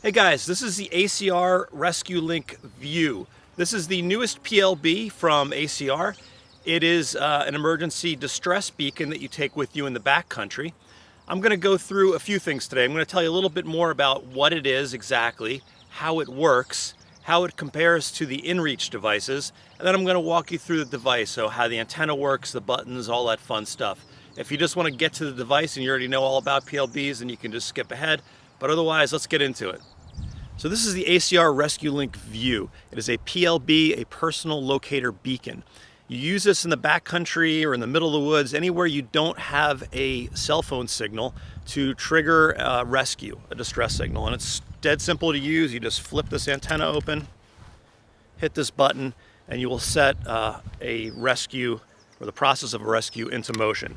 Hey guys, this is the ACR ResQLink View. This is the newest PLB from ACR. It is an emergency distress beacon that you take with you in the backcountry. I'm going to go through a few things today. I'm going to tell you a little bit more about what it is exactly, how it works, how it compares to the InReach devices, and then I'm going to walk you through the device, so how the antenna works, the buttons, all that fun stuff. If you just want to get to the device and you already know all about PLBs, then you can just skip ahead, but otherwise, let's get into it. So this is the ACR ResQLink View. It is a PLB, a personal locator beacon. You use this in the backcountry or in the middle of the woods, anywhere you don't have a cell phone signal, to trigger a rescue, a distress signal. And it's dead simple to use. You just flip this antenna open, hit this button, and you will set a rescue, or the process of a rescue, into motion.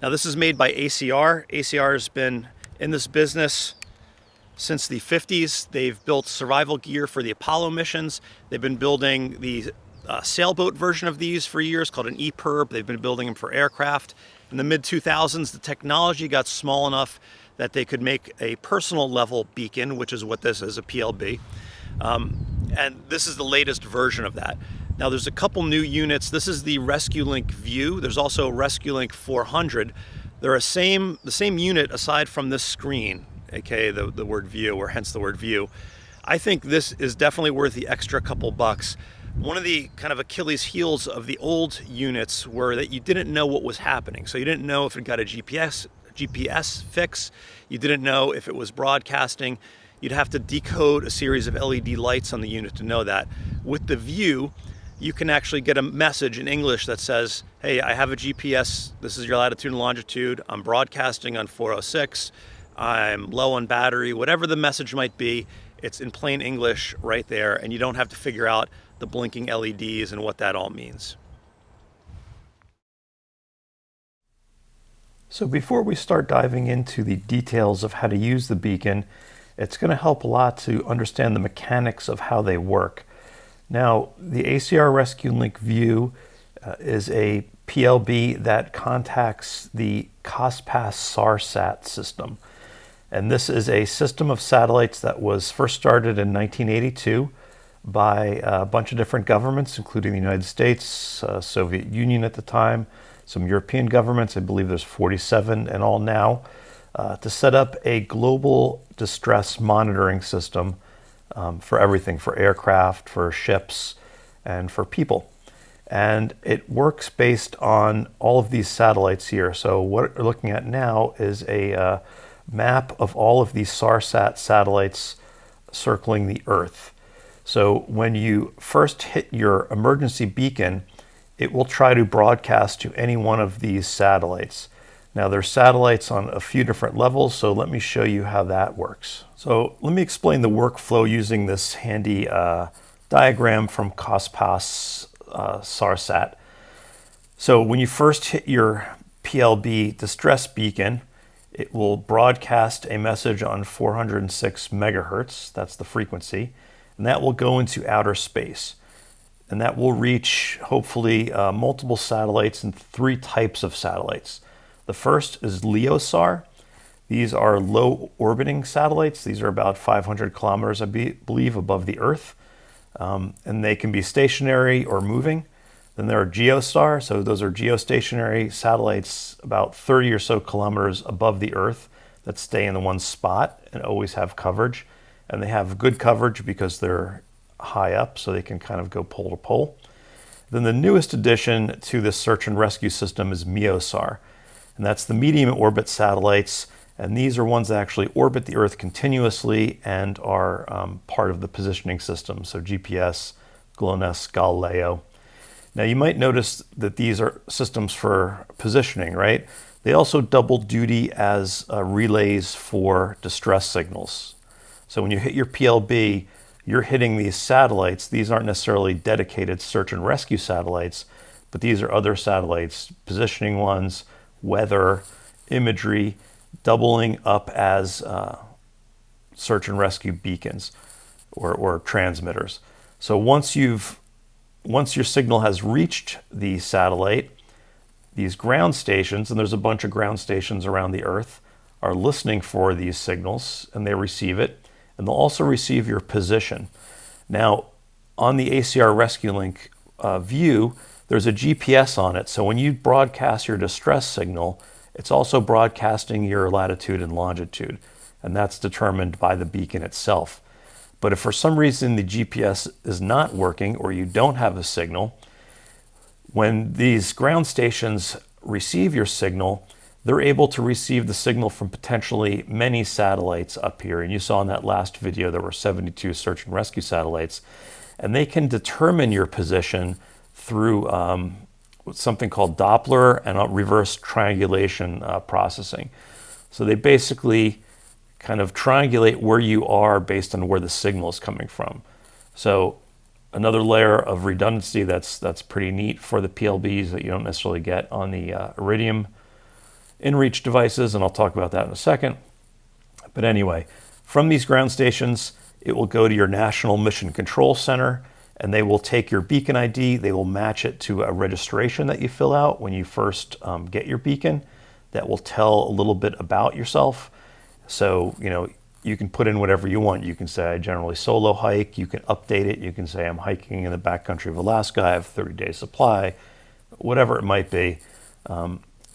Now this is made by ACR. ACR has been in this business since the 50s. They've built survival gear for the Apollo missions. They've been building the sailboat version of these for years called an EPIRB. They've been building them for aircraft. In the mid-2000s, the technology got small enough that they could make a personal level beacon, which is what this is, a PLB. And this is the latest version of that. Now there's a couple new units. This is the ResQLink View. There's also ResQLink 400. They're the same unit aside from this screen, aka the word view, or hence the word view. I think this is definitely worth the extra couple bucks. One of the kind of Achilles heels of the old units were that you didn't know what was happening. So you didn't know if it got a GPS fix. You didn't know if it was broadcasting. You'd have to decode a series of LED lights on the unit to know that. With the View, you can actually get a message in English that says, hey, I have a GPS. This is your latitude and longitude. I'm broadcasting on 406. I'm low on battery, whatever the message might be, it's in plain English right there, and you don't have to figure out the blinking LEDs and what that all means. So before we start diving into the details of how to use the beacon, it's going to help a lot to understand the mechanics of how they work. Now, the ACR ResQLink View is a PLB that contacts the COSPAS SARSAT system. And this is a system of satellites that was first started in 1982 by a bunch of different governments, including the United States, Soviet Union at the time, some European governments, I believe there's 47 in all now, to set up a global distress monitoring system for everything, for aircraft, for ships, and for people. And it works based on all of these satellites here. So what we're looking at now is a map of all of these SARSAT satellites circling the Earth. So when you first hit your emergency beacon, it will try to broadcast to any one of these satellites. Now there's satellites on a few different levels, so let me show you how that works. So let me explain the workflow using this handy diagram from COSPAS SARSAT. So when you first hit your PLB distress beacon, it will broadcast a message on 406 megahertz, that's the frequency, and that will go into outer space. And that will reach, hopefully, multiple satellites and three types of satellites. The first is LEOSAR. These are low orbiting satellites. These are about 500 kilometers, I believe, above the Earth. And they can be stationary or moving. Then there are GeoStar, so those are geostationary satellites about 30 or so kilometers above the Earth that stay in the one spot and always have coverage. And they have good coverage because they're high up, so they can kind of go pole to pole. Then the newest addition to this search and rescue system is MEOSAR, and that's the medium orbit satellites. And these are ones that actually orbit the Earth continuously and are part of the positioning system, so GPS, GLONASS, Galileo. Now you might notice that these are systems for positioning, right? They also double duty as relays for distress signals. So when you hit your PLB, you're hitting these satellites. These aren't necessarily dedicated search and rescue satellites, but these are other satellites, positioning ones, weather, imagery, doubling up as search and rescue beacons or transmitters. So once your signal has reached the satellite, these ground stations, and there's a bunch of ground stations around the Earth, are listening for these signals, and they receive it, and they'll also receive your position. Now, on the ACR ResQLink View, there's a GPS on it, so when you broadcast your distress signal, it's also broadcasting your latitude and longitude, and that's determined by the beacon itself. But if for some reason the GPS is not working or you don't have a signal, when these ground stations receive your signal, they're able to receive the signal from potentially many satellites up here. And you saw in that last video there were 72 search and rescue satellites, and they can determine your position through something called Doppler and reverse triangulation processing. So they basically kind of triangulate where you are based on where the signal is coming from. So another layer of redundancy that's pretty neat for the PLBs that you don't necessarily get on the Iridium InReach devices, and I'll talk about that in a second. But anyway, from these ground stations, it will go to your National Mission Control Center, and they will take your beacon ID, they will match it to a registration that you fill out when you first get your beacon that will tell a little bit about yourself. So, you can put in whatever you want. You can say, I generally solo hike. You can update it. You can say, I'm hiking in the backcountry of Alaska. I have 30-day supply, whatever it might be.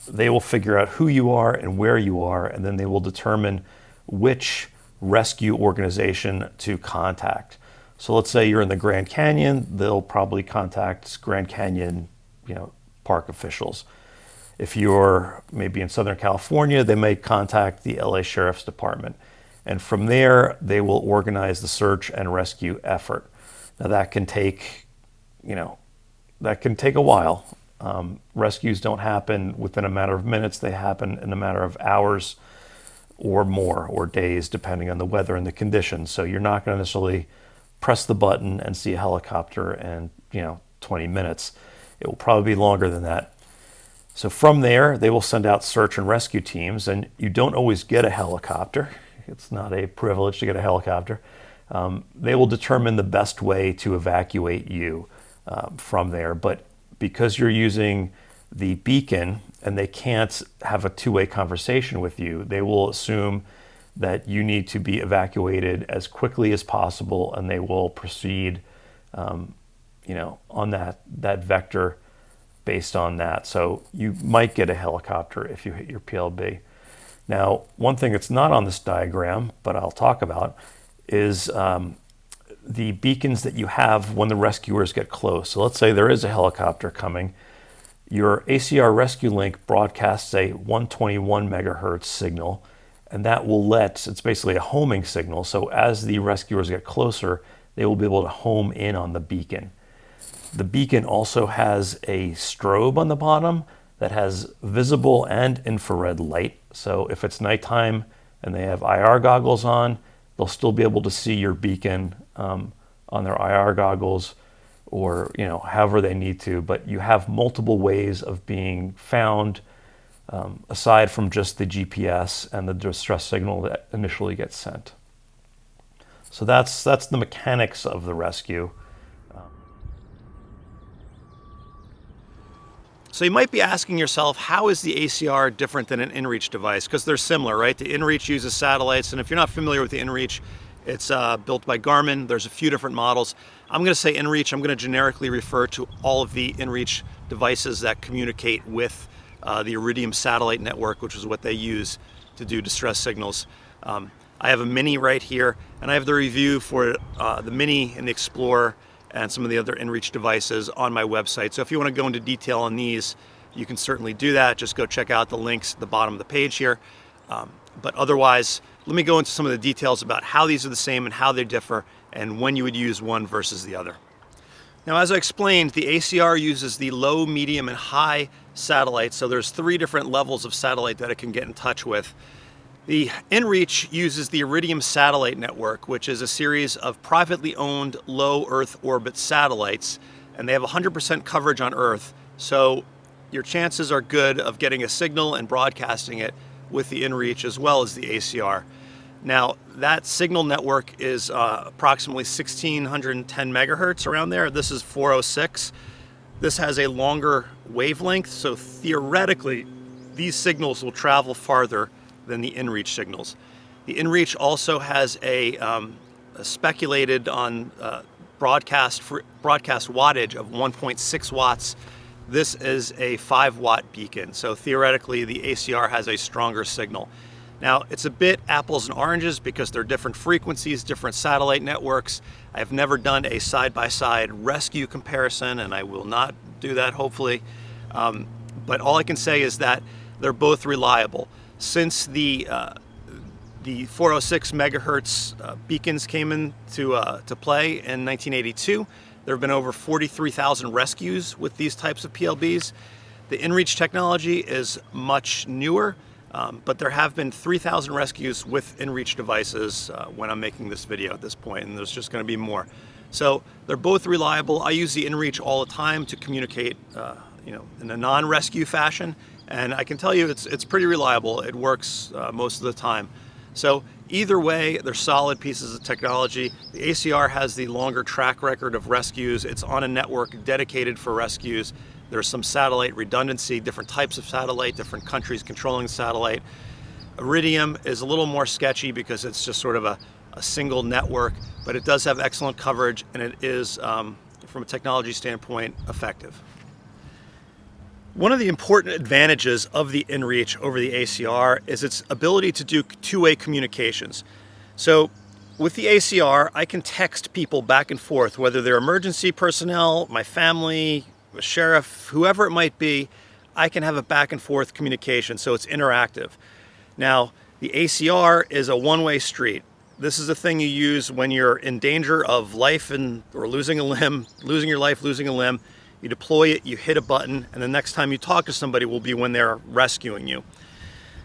They will figure out who you are and where you are, and then they will determine which rescue organization to contact. So let's say you're in the Grand Canyon, they'll probably contact Grand Canyon, park officials. If you're maybe in Southern California, they may contact the LA Sheriff's Department. And from there, they will organize the search and rescue effort. Now that can take, a while. Rescues don't happen within a matter of minutes. They happen in a matter of hours or more, or days, depending on the weather and the conditions. So you're not going to necessarily press the button and see a helicopter in, 20 minutes. It will probably be longer than that. So from there, they will send out search and rescue teams, and you don't always get a helicopter. It's not a privilege to get a helicopter. They will determine the best way to evacuate you from there. But because you're using the beacon and they can't have a two-way conversation with you, they will assume that you need to be evacuated as quickly as possible, and they will proceed, on that vector based on that. So you might get a helicopter if you hit your PLB. Now, one thing that's not on this diagram, but I'll talk about, is the beacons that you have when the rescuers get close. So let's say there is a helicopter coming. Your ACR ResQLink broadcasts a 121 megahertz signal, and that will it's basically a homing signal. So as the rescuers get closer, they will be able to home in on the beacon. The beacon also has a strobe on the bottom that has visible and infrared light. So if it's nighttime and they have IR goggles on, they'll still be able to see your beacon on their IR goggles, or however they need to. But you have multiple ways of being found aside from just the GPS and the distress signal that initially gets sent. So that's the mechanics of the rescue. So you might be asking yourself, how is the ACR different than an InReach device? Because they're similar, right? The InReach uses satellites, and if you're not familiar with the InReach, it's built by Garmin. There's a few different models. I'm going to say InReach. I'm going to generically refer to all of the InReach devices that communicate with the Iridium satellite network, which is what they use to do distress signals. I have a Mini right here, and I have the review for the Mini and the Explorer and some of the other InReach devices on my website. So if you want to go into detail on these, you can certainly do that. Just go check out the links at the bottom of the page here. But otherwise, let me go into some of the details about how these are the same and how they differ, and when you would use one versus the other. Now, as I explained, the ACR uses the low, medium, and high satellites. So there's 3 different levels of satellite that it can get in touch with. The InReach uses the Iridium satellite network, which is a series of privately owned low Earth orbit satellites, and they have 100% coverage on Earth. So your chances are good of getting a signal and broadcasting it with the InReach as well as the ACR. Now, that signal network is approximately 1610 megahertz around there. This is 406. This has a longer wavelength, so theoretically, these signals will travel farther than the InReach signals. The InReach also has a speculated on broadcast wattage of 1.6 watts. This is a 5-watt beacon, so theoretically the ACR has a stronger signal. Now, it's a bit apples and oranges because they're different frequencies, different satellite networks. I've never done a side-by-side rescue comparison, and I will not do that, hopefully. But all I can say is that they're both reliable. Since the 406 megahertz beacons came into to play in 1982, there have been over 43,000 rescues with these types of PLBs. The InReach technology is much newer, but there have been 3,000 rescues with InReach devices when I'm making this video at this point, and there's just going to be more. So they're both reliable. I use the InReach all the time to communicate in a non-rescue fashion, and I can tell you it's pretty reliable. It works most of the time. So either way, they're solid pieces of technology. The ACR has the longer track record of rescues. It's on a network dedicated for rescues. There's some satellite redundancy, different types of satellite, different countries controlling the satellite. Iridium is a little more sketchy because it's just sort of a single network, but it does have excellent coverage, and it is, from a technology standpoint, effective. One of the important advantages of the InReach over the ACR is its ability to do two-way communications. So with the ACR, I can text people back and forth, whether they're emergency personnel, my family, a sheriff, whoever it might be. I can have a back and forth communication, so it's interactive. Now, the ACR is a one-way street. This is a thing you use when you're in danger of life or losing a limb, losing your life, losing a limb. You deploy it, you hit a button, and the next time you talk to somebody will be when they're rescuing you.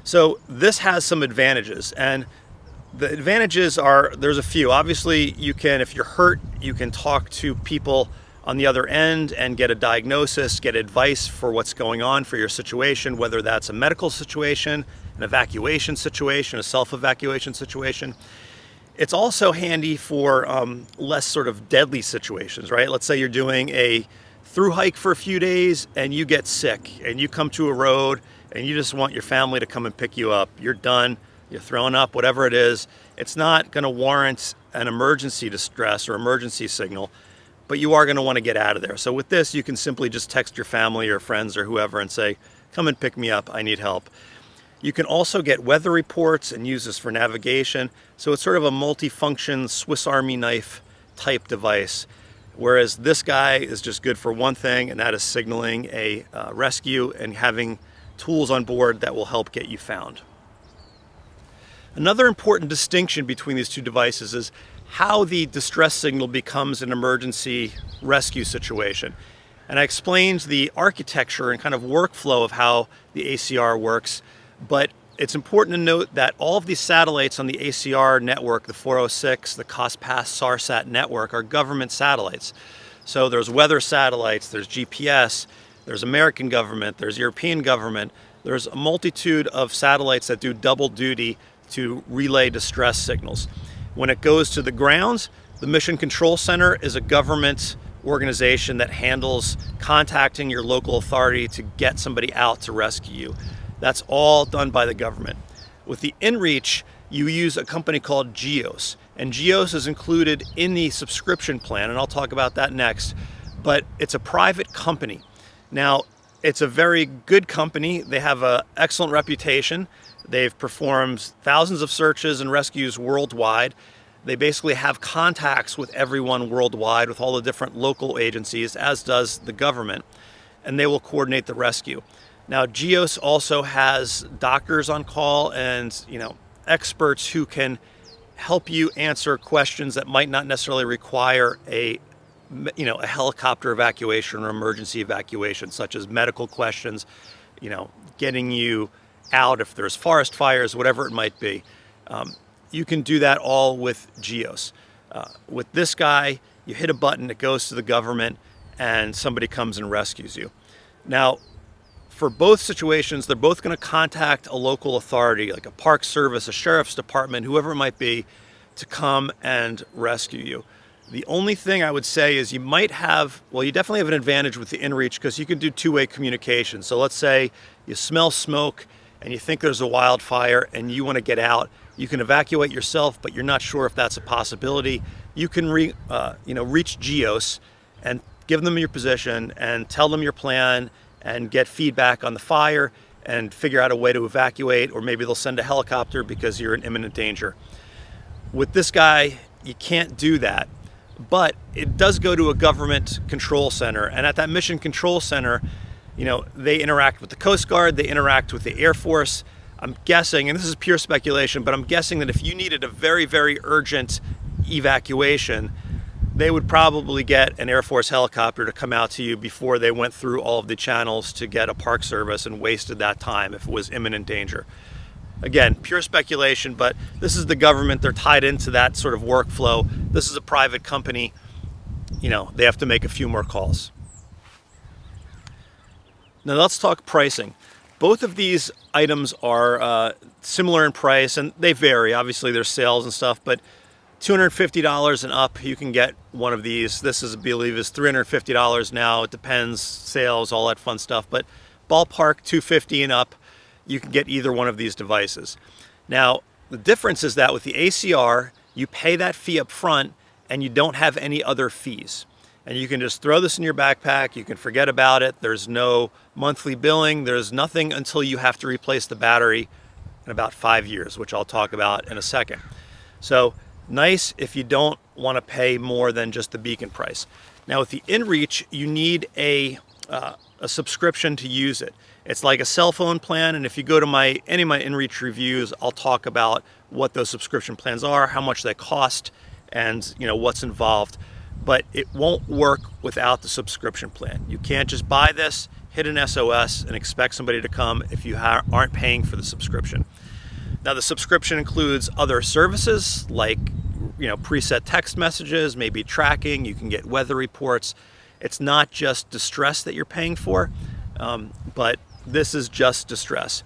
So this has some advantages, and the advantages are, there's a few. Obviously, you can, if you're hurt, you can talk to people on the other end and get a diagnosis, get advice for what's going on for your situation, whether that's a medical situation, an evacuation situation, a self-evacuation situation. It's also handy for less sort of deadly situations, right? Let's say you're doing a through hike for a few days and you get sick and you come to a road and you just want your family to come and pick you up. You're done, you're throwing up, whatever it is. It's not going to warrant an emergency distress or emergency signal, but you are going to want to get out of there. So with this, you can simply just text your family or friends or whoever and say, come and pick me up, I need help. You can also get weather reports and use this for navigation. So it's sort of a multi-function Swiss Army knife type device. Whereas this guy is just good for one thing, and that is signaling a rescue and having tools on board that will help get you found. Another important distinction between these two devices is how the distress signal becomes an emergency rescue situation. And I explained the architecture and kind of workflow of how the ACR works, but it's important to note that all of these satellites on the ACR network, the 406, the COSPAS SARSAT network, are government satellites. So there's weather satellites, there's GPS, there's American government, there's European government. There's a multitude of satellites that do double duty to relay distress signals. When it goes to the grounds, the Mission Control Center is a government organization that handles contacting your local authority to get somebody out to rescue you. That's all done by the government. With the InReach, you use a company called GEOS, and GEOS is included in the subscription plan, and I'll talk about that next, but it's a private company. Now, it's a very good company. They have an excellent reputation. They've performed thousands of searches and rescues worldwide. They basically have contacts with everyone worldwide, with all the different local agencies, as does the government, and they will coordinate the rescue. Now, GEOS also has doctors on call and, experts who can help you answer questions that might not necessarily require a helicopter evacuation or emergency evacuation, such as medical questions, getting you out if there's forest fires, whatever it might be. You can do that all with GEOS. With this guy, you hit a button, it goes to the government, and somebody comes and rescues you. Now, for both situations, they're both going to contact a local authority, like a park service, a sheriff's department, whoever it might be, to come and rescue you. The only thing I would say is you definitely have an advantage with the InReach because you can do two-way communication. So let's say you smell smoke and you think there's a wildfire and you want to get out, you can evacuate yourself, but you're not sure if that's a possibility. You can reach GEOS and give them your position and tell them your plan and get feedback on the fire and figure out a way to evacuate, or maybe they'll send a helicopter because you're in imminent danger. With this guy, you can't do that, but it does go to a government control center, and at that mission control center, they interact with the Coast Guard, they interact with the Air Force. I'm guessing, and this is pure speculation, but I'm guessing that if you needed a very, very urgent evacuation, they would probably get an Air Force helicopter to come out to you before they went through all of the channels to get a Park Service and wasted that time if it was imminent danger. Again, pure speculation, but this is the government. They're tied into that sort of workflow. This is a private company. They have to make a few more calls. Now let's talk pricing. Both of these items are similar in price, and they vary. Obviously, there's sales and stuff, but $250 and up, you can get one of these. This is, I believe, is $350 now. It depends, sales, all that fun stuff. But ballpark $250 and up, you can get either one of these devices. Now, the difference is that with the ACR, you pay that fee up front and you don't have any other fees. And you can just throw this in your backpack. You can forget about it. There's no monthly billing. There's nothing until you have to replace the battery in about 5 years, which I'll talk about in a second. So nice if you don't want to pay more than just the beacon price. Now with the InReach, you need a subscription to use it. It's like a cell phone plan, and if you go to any of my InReach reviews, I'll talk about what those subscription plans are, how much they cost, and what's involved. But it won't work without the subscription plan. You can't just buy this, hit an SOS, and expect somebody to come if you aren't paying for the subscription. Now the subscription includes other services like preset text messages, maybe tracking, you can get weather reports. It's not just distress that you're paying for, but this is just distress.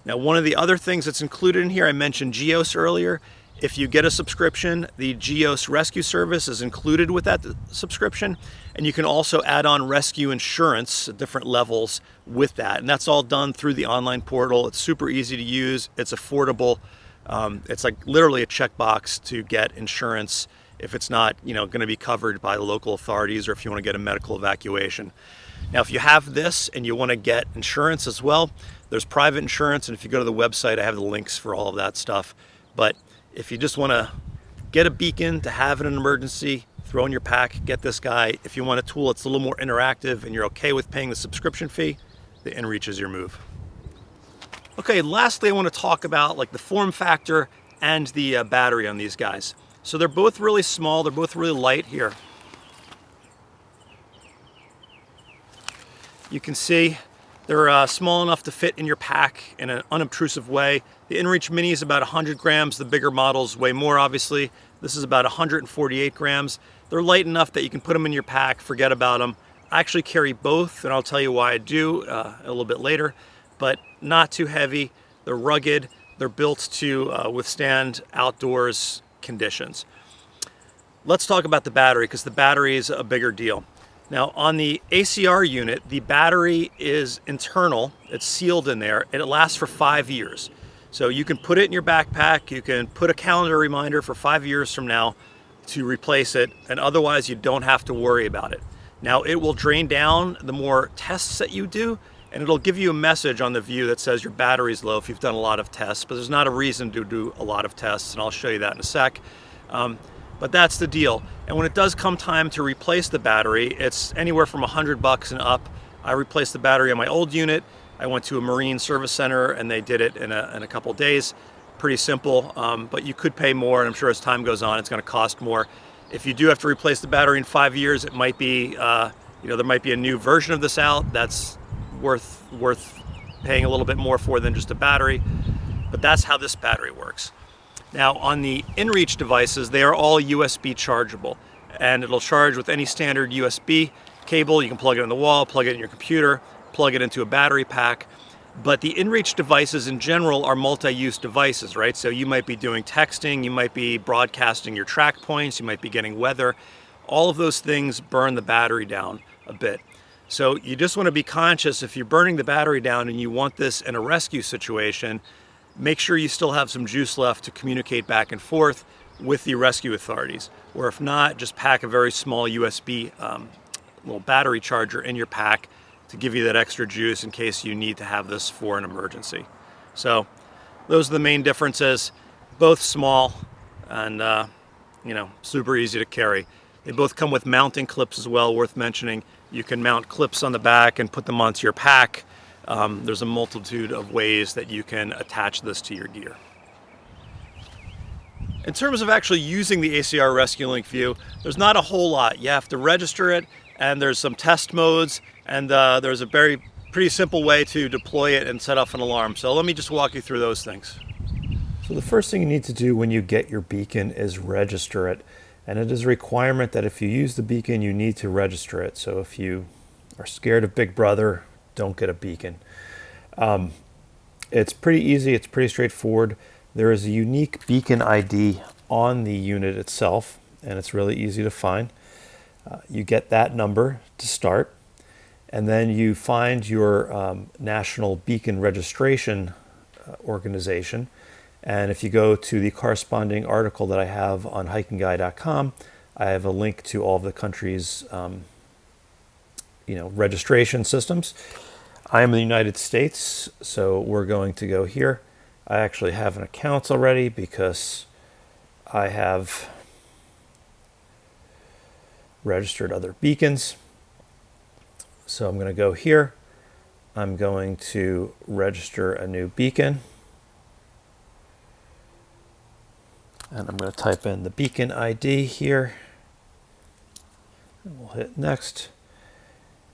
Now one of the other things that's included in here, I mentioned GEOS earlier. If you get a subscription, the GEOS rescue service is included with that subscription, and you can also add on rescue insurance at different levels with that, and that's all done through the online portal. It's super easy to use, it's affordable. It's like literally a checkbox to get insurance if it's not going to be covered by the local authorities, or if you want to get a medical evacuation. Now if you have this and you want to get insurance as well, there's private insurance, and if you go to the website, I have the links for all of that stuff. But if you just want to get a beacon to have in an emergency, throw in your pack, get this guy. If you want a tool that's a little more interactive and you're okay with paying the subscription fee, the InReach is your move. Okay, lastly, I want to talk about the form factor and the battery on these guys. So they're both really small, they're both really light here. You can see they're small enough to fit in your pack in an unobtrusive way. The InReach Mini is about 100 grams. The bigger models weigh more, obviously. This is about 148 grams. They're light enough that you can put them in your pack, forget about them. I actually carry both, and I'll tell you why I do a little bit later, but not too heavy. They're rugged. They're built to withstand outdoors conditions. Let's talk about the battery, because the battery is a bigger deal. Now on the ACR unit, the battery is internal, it's sealed in there, and it lasts for 5 years. So you can put it in your backpack, you can put a calendar reminder for 5 years from now to replace it, and otherwise you don't have to worry about it. Now it will drain down the more tests that you do, and it'll give you a message on the view that says your battery's low if you've done a lot of tests, but there's not a reason to do a lot of tests, and I'll show you that in a sec. But that's the deal. And when it does come time to replace the battery, it's anywhere from $100 and up. I replaced the battery on my old unit. I went to a Marine service center and they did it in a couple days. Pretty simple, but you could pay more, and I'm sure as time goes on, it's gonna cost more. If you do have to replace the battery in 5 years, it might be, there might be a new version of this out that's worth paying a little bit more for than just a battery, but that's how this battery works. Now on the InReach devices, they are all USB chargeable, and it'll charge with any standard USB cable. You can plug it in the wall, plug it in your computer, plug it into a battery pack. But the InReach devices in general are multi-use devices, right? So you might be doing texting, you might be broadcasting your track points, you might be getting weather. All of those things burn the battery down a bit. So you just want to be conscious if you're burning the battery down and you want this in a rescue situation, make sure you still have some juice left to communicate back and forth with the rescue authorities. Or if not, just pack a very small USB little battery charger in your pack to give you that extra juice in case you need to have this for an emergency. So those are the main differences. Both small and super easy to carry. They both come with mounting clips as well, worth mentioning. You can mount clips on the back and put them onto your pack. There's a multitude of ways that you can attach this to your gear. In terms of actually using the ACR ResQLink View, there's not a whole lot. You have to register it, and there's some test modes, and there's a pretty simple way to deploy it and set off an alarm. So let me just walk you through those things. So the first thing you need to do when you get your beacon is register it. And it is a requirement that if you use the beacon, you need to register it. So if you are scared of Big Brother, don't get a beacon. It's pretty easy. It's pretty straightforward. There is a unique beacon ID on the unit itself, and it's really easy to find. You get that number to start, and then you find your national beacon registration organization. And if you go to the corresponding article that I have on HikingGuy.com, I have a link to all of the countries' registration systems. I am in the United States, so we're going to go here. I actually have an account already because I have registered other beacons. So I'm going to go here. I'm going to register a new beacon. And I'm going to type in the beacon ID here. And we'll hit next.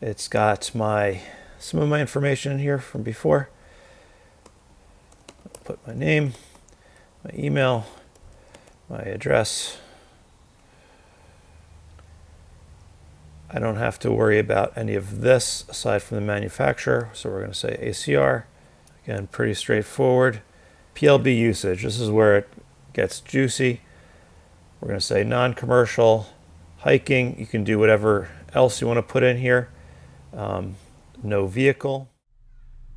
It's got some of my information in here from before. I'll put my name, my email, my address. I don't have to worry about any of this aside from the manufacturer. So we're going to say ACR. Again, pretty straightforward. PLB usage. This is where it gets juicy. We're going to say non-commercial, hiking. You can do whatever else you want to put in here. No vehicle.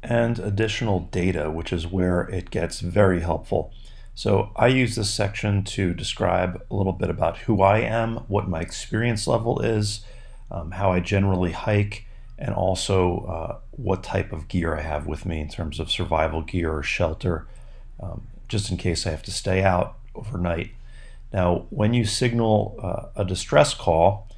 And additional data, which is where it gets very helpful. So I use this section to describe a little bit about who I am, what my experience level is, how I generally hike, and also what type of gear I have with me in terms of survival gear or shelter, just in case I have to stay out overnight. Now, when you signal a distress call,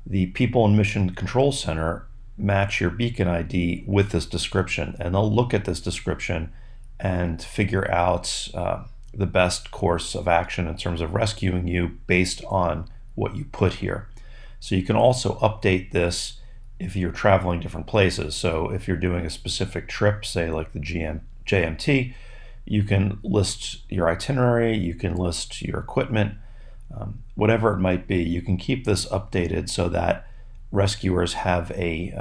the people in Mission Control Center match your beacon ID with this description, and they'll look at this description and figure out the best course of action in terms of rescuing you based on what you put here. So you can also update this if you're traveling different places. So if you're doing a specific trip, say like the JMT, you can list your itinerary, you can list your equipment, whatever it might be. You can keep this updated so that rescuers have a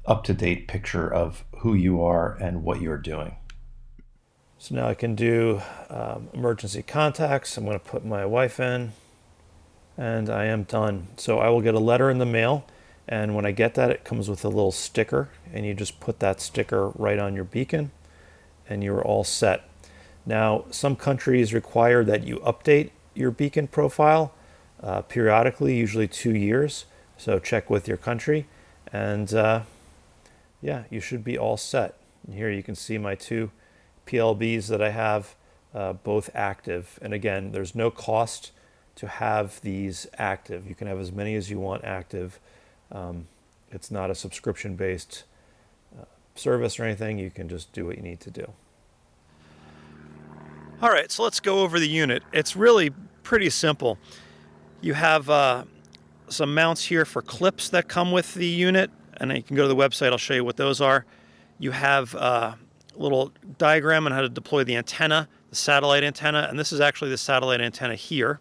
up-to-date picture of who you are and what you're doing. So now I can do emergency contacts. I'm going to put my wife in, and I am done. So I will get a letter in the mail, and when I get that, it comes with a little sticker, and you just put that sticker right on your beacon, and you're all set. Now, some countries require that you update your beacon profile periodically, usually 2 years. So check with your country, and yeah, you should be all set. And here you can see my 2 PLBs that I have, both active. And again, there's no cost to have these active. You can have as many as you want active. It's not a subscription-based service or anything. You can just do what you need to do. All right, so let's go over the unit. It's really pretty simple. You have some mounts here for clips that come with the unit, and you can go to the website. I'll show you what those are. You have a little diagram on how to deploy the antenna, the satellite antenna, and this is actually the satellite antenna here.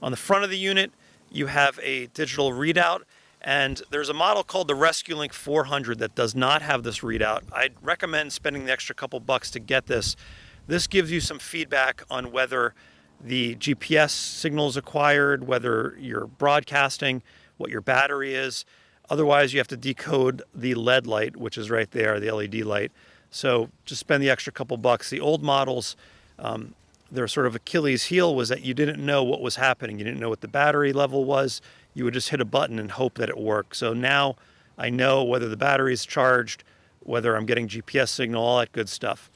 On the front of the unit, you have a digital readout, and there's a model called the ResQLink 400 that does not have this readout. I'd recommend spending the extra couple bucks to get this. This gives you some feedback on whether the GPS signal is acquired, whether you're broadcasting, what your battery is. Otherwise, you have to decode the LED light, which is right there, the LED light. So just spend the extra couple bucks. The old models, their sort of Achilles heel was that you didn't know what was happening. You didn't know what the battery level was. You would just hit a button and hope that it worked. So now I know whether the battery is charged, whether I'm getting GPS signal, all that good stuff.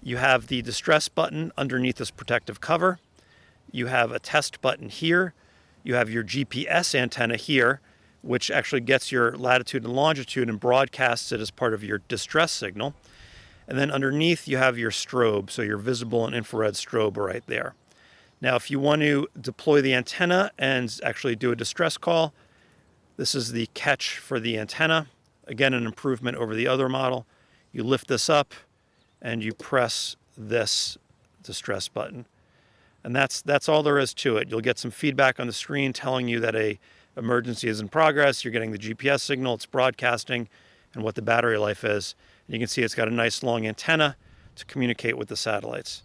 You have the distress button underneath this protective cover. You have a test button here. You have your GPS antenna here, which actually gets your latitude and longitude and broadcasts it as part of your distress signal. And then underneath you have your strobe, so your visible and infrared strobe are right there. Now if you want to deploy the antenna and actually do a distress call, this is the catch for the antenna. Again, an improvement over the other model. You lift this up and you press this distress button. And that's all there is to it. You'll get some feedback on the screen telling you that a emergency is in progress. You're getting the GPS signal, it's broadcasting, and what the battery life is. And you can see it's got a nice long antenna to communicate with the satellites.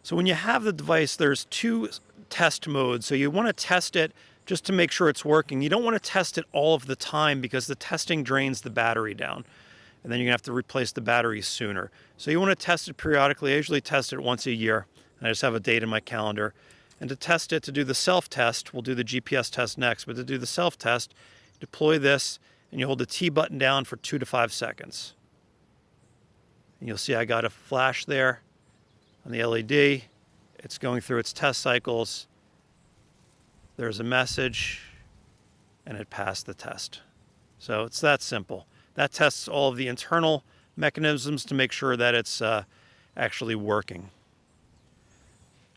So when you have the device, there's two test modes. So you want to test it just to make sure it's working. You don't want to test it all of the time because the testing drains the battery down. And then you're going to have to replace the batteries sooner. So you want to test it periodically. I usually test it once a year. And I just have a date in my calendar. And to test it, to do the self-test, we'll do the GPS test next, but to do the self-test, deploy this, and you hold the T button down for 2 to 5 seconds. And you'll see I got a flash there on the LED. It's going through its test cycles. There's a message, and it passed the test. So it's that simple. That tests all of the internal mechanisms to make sure that it's actually working.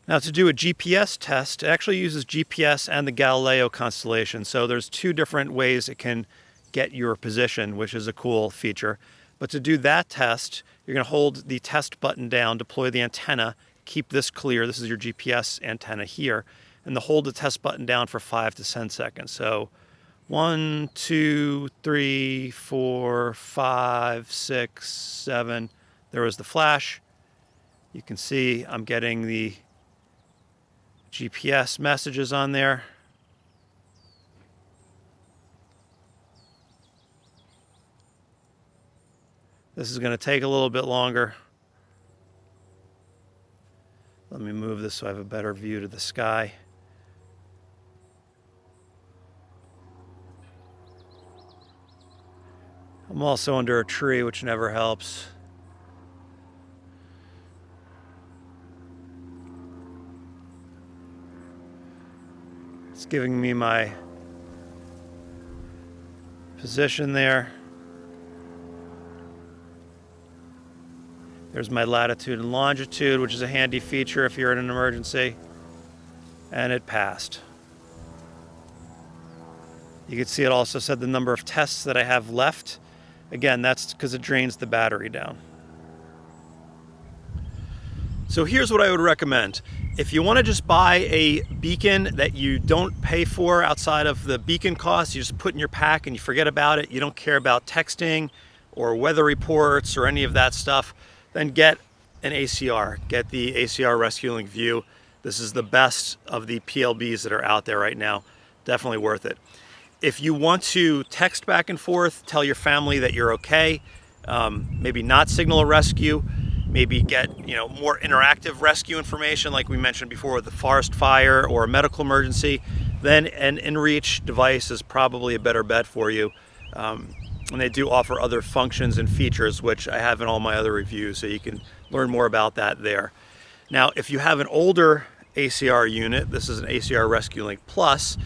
Now to do a GPS test, it actually uses GPS and the Galileo constellation. So there's two different ways it can get your position, which is a cool feature. But to do that test, you're going to hold the test button down, deploy the antenna, keep this clear. This is your GPS antenna here. And hold the test button down for 5 to 10 seconds. So 1, 2, 3, 4, 5, 6, 7. There was the flash. You can see I'm getting the GPS messages on there. This is going to take a little bit longer. Let me move this so I have a better view to the sky. I'm also under a tree, which never helps. It's giving me my position there. There's my latitude and longitude, which is a handy feature if you're in an emergency. And it passed. You can see it also said the number of tests that I have left. Again, that's because it drains the battery down. So here's what I would recommend. If you want to just buy a beacon that you don't pay for outside of the beacon cost, you just put in your pack and you forget about it, you don't care about texting or weather reports or any of that stuff, then get an ACR. Get the ACR ResQLink View. This is the best of the PLBs that are out there right now. Definitely worth it. If you want to text back and forth, tell your family that you're okay, maybe not signal a rescue, maybe get more interactive rescue information like we mentioned before with the forest fire or a medical emergency, then an InReach device is probably a better bet for you. And they do offer other functions and features, which I have in all my other reviews, so you can learn more about that there. Now, if you have an older ACR unit, this is an ACR ResQLink Plus,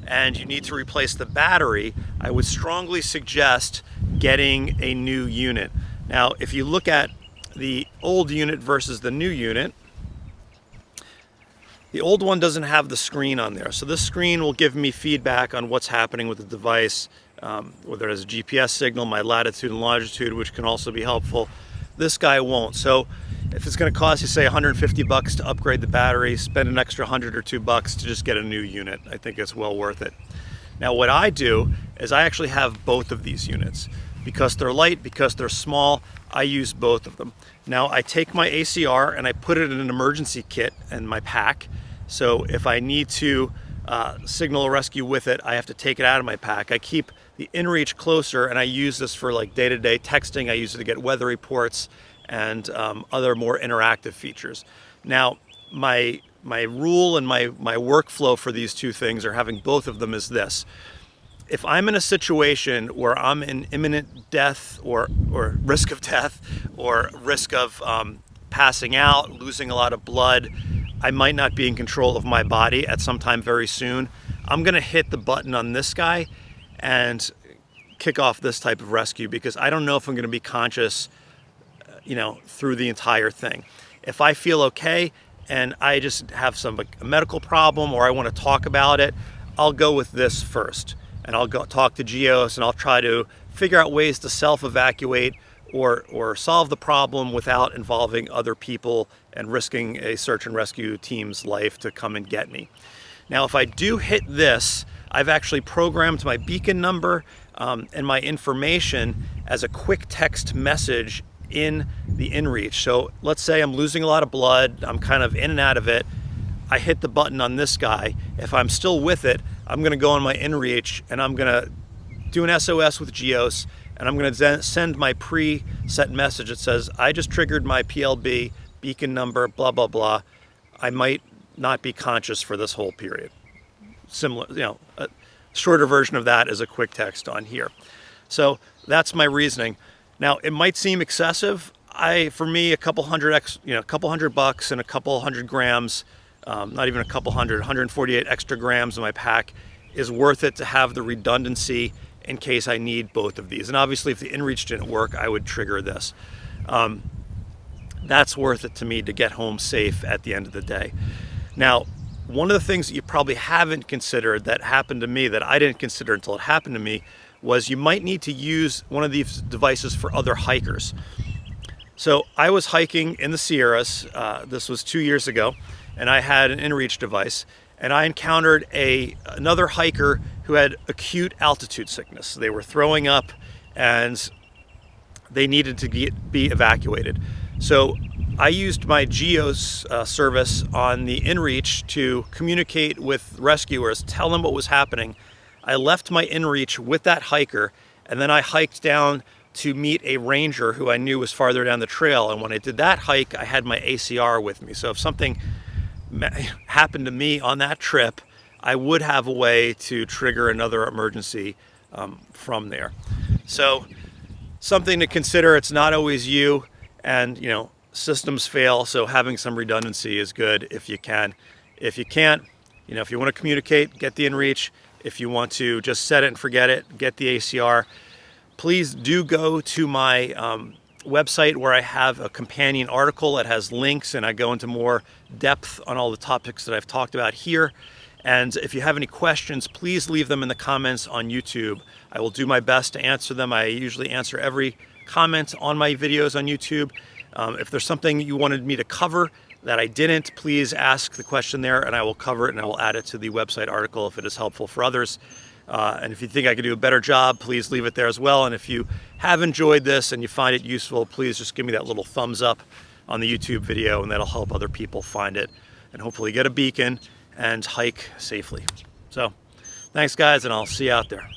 and you need to replace the battery, I would strongly suggest getting a new unit. Now, if you look at the old unit versus the new unit, the old one doesn't have the screen on there. So this screen will give me feedback on what's happening with the device, whether it has a GPS signal, my latitude and longitude, which can also be helpful. This guy won't. So if it's going to cost you, say, $150 to upgrade the battery, spend an extra $100 or $2 to just get a new unit. I think it's well worth it. Now, what I do is I actually have both of these units. Because they're light, because they're small, I use both of them. Now, I take my ACR and I put it in an emergency kit in my pack. So if I need to signal rescue with it, I have to take it out of my pack. I keep the InReach closer, and I use this for like day-to-day texting. I use it to get weather reports and other more interactive features. Now, my rule and my workflow for these two things, or having both of them, is this. If I'm in a situation where I'm in imminent death or risk of death or risk of passing out, losing a lot of blood, I might not be in control of my body at some time very soon, I'm gonna hit the button on this guy and kick off this type of rescue, because I don't know if I'm gonna be conscious, through the entire thing. If I feel okay and I just have a medical problem, or I wanna talk about it, I'll go with this first. And I'll go talk to Geos, and I'll try to figure out ways to self-evacuate or solve the problem without involving other people and risking a search and rescue team's life to come and get me. Now, if I do hit this, I've actually programmed my beacon number and my information as a quick text message in the InReach. So let's say I'm losing a lot of blood, I'm kind of in and out of it, I hit the button on this guy. If I'm still with it, I'm gonna go on my InReach and I'm gonna do an SOS with Geos, and I'm gonna send my pre-set message that says, I just triggered my PLB, beacon number, blah, blah, blah. I might not be conscious for this whole period. Similar, a shorter version of that is a quick text on here. So that's my reasoning. Now, it might seem excessive. For me, a couple hundred bucks and a couple hundred grams, not even a couple hundred, 148 extra grams in my pack is worth it to have the redundancy in case I need both of these. And obviously, if the InReach didn't work, I would trigger this. That's worth it to me to get home safe at the end of the day. Now, one of the things that you probably haven't considered that happened to me, that I didn't consider until it happened to me, was you might need to use one of these devices for other hikers. So I was hiking in the Sierras, this was 2 years ago, and I had an InReach device, and I encountered another hiker who had acute altitude sickness. They were throwing up and they needed to be evacuated. So I used my Geos service on the InReach to communicate with rescuers, tell them what was happening. I left my InReach with that hiker, and then I hiked down to meet a ranger who I knew was farther down the trail. And when I did that hike, I had my ACR with me. So if something happened to me on that trip, I would have a way to trigger another emergency from there. So something to consider. It's not always you, and systems fail, so having some redundancy is good if you can. If you can't, if you want to communicate, get the InReach. If you want to just set it and forget it, get the ACR. Please do go to my website, where I have a companion article that has links, and I go into more depth on all the topics that I've talked about here. And if you have any questions, please leave them in the comments on YouTube. I will do my best to answer them. I usually answer every comment on my videos on YouTube. If there's something you wanted me to cover that I didn't, please ask the question there, and I will cover it, and I will add it to the website article if it is helpful for others. And if you think I could do a better job, please leave it there as well. And if you have enjoyed this and you find it useful, please just give me that little thumbs up on the YouTube video, and that'll help other people find it and hopefully get a beacon and hike safely. So thanks, guys, and I'll see you out there.